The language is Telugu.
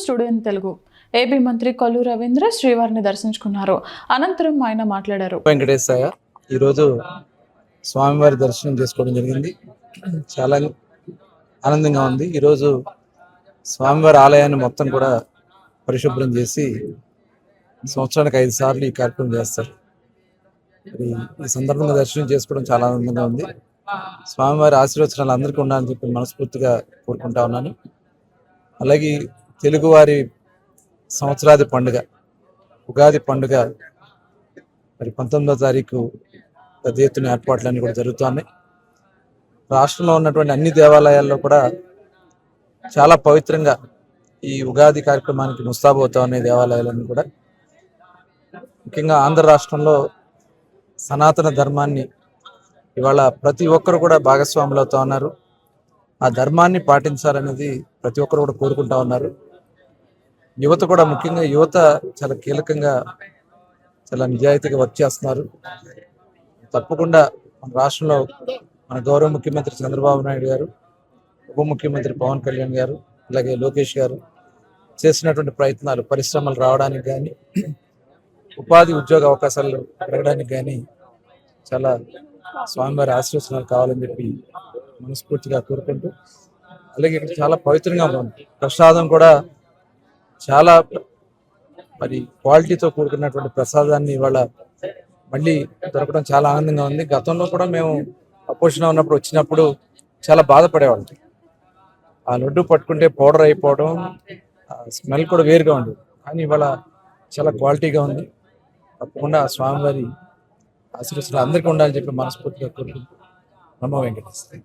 Studio in Telugu. ఏపీ మంత్రి కొల్లు రవీంద్ర శ్రీవారిని దర్శించుకున్నారు. అనంతరం ఆయన మాట్లాడారు. వెంకటేశయ్య ఈరోజు స్వామివారి దర్శనం చేసుకోవడం జరిగింది. చాలా ఆనందంగా ఉంది. ఈరోజు స్వామివారి ఆలయాన్ని మొత్తం కూడా పరిశుభ్రం చేసి సంవత్సరానికి 5 సార్లు ఈ కార్యక్రమం చేస్తారు. ఈ సందర్భంగా దర్శనం చేసుకోవడం చాలా ఆనందంగా ఉంది. స్వామివారి ఆశీర్వచనాలు అందరికీ ఉండాలని చెప్పి మనస్ఫూర్తిగా కోరుకుంటా ఉన్నాను. అలాగే తెలుగువారి సంవత్సరాది పండుగ ఉగాది పండుగ మరి 19వ తారీఖు పెద్ద ఎత్తున ఏర్పాట్లన్నీ కూడా జరుగుతున్నాయి. రాష్ట్రంలో ఉన్నటువంటి అన్ని దేవాలయాల్లో కూడా చాలా పవిత్రంగా ఈ ఉగాది కార్యక్రమానికి ముస్తాబవుతా ఉన్నాయి దేవాలయాలన్నీ కూడా. ముఖ్యంగా ఆంధ్ర రాష్ట్రంలో సనాతన ధర్మాన్ని ఇవాళ ప్రతి ఒక్కరు కూడా భాగస్వాములు అవుతా ఉన్నారు. ఆ ధర్మాన్ని పాటించాలనేది ప్రతి ఒక్కరు కూడా కోరుకుంటా ఉన్నారు. యువత కూడా, ముఖ్యంగా యువత చాలా కీలకంగా చాలా నిజాయితీగా వర్క్ చేస్తున్నారు. తప్పకుండా మన రాష్ట్రంలో మన గౌరవ ముఖ్యమంత్రి చంద్రబాబు నాయుడు గారు, ఉప ముఖ్యమంత్రి పవన్ కళ్యాణ్ గారు, అలాగే లోకేష్ గారు చేసినటువంటి ప్రయత్నాలు పరిశ్రమలు రావడానికి కానీ, ఉపాధి ఉద్యోగ అవకాశాలు పెరగడానికి కానీ చాలా స్వామివారి ఆశీర్వచనాలు కావాలని చెప్పి మనస్ఫూర్తిగా కోరుకుంటూ, అలాగే ఇక్కడ చాలా పవిత్రంగా ఉంది. ప్రసాదం కూడా చాలా మరి క్వాలిటీతో కూడుకున్నటువంటి ప్రసాదాన్ని ఇవాళ మళ్ళీ దొరకడం చాలా ఆనందంగా ఉంది. గతంలో కూడా మేము అపోజిషన్ ఉన్నప్పుడు వచ్చినప్పుడు చాలా బాధపడేవాళ్ళం. ఆ లడ్డు పట్టుకుంటే పౌడర్ అయిపోవడం, స్మెల్ కూడా వేరుగా ఉండేది. కానీ ఇవాళ చాలా క్వాలిటీగా ఉంది. తప్పకుండా స్వామివారి ఆశీర్వచనాలు అందరికీ ఉండాలని చెప్పి మనస్ఫూర్తిగా కోరుకుంటూ నమో వెంకటేశ్వర.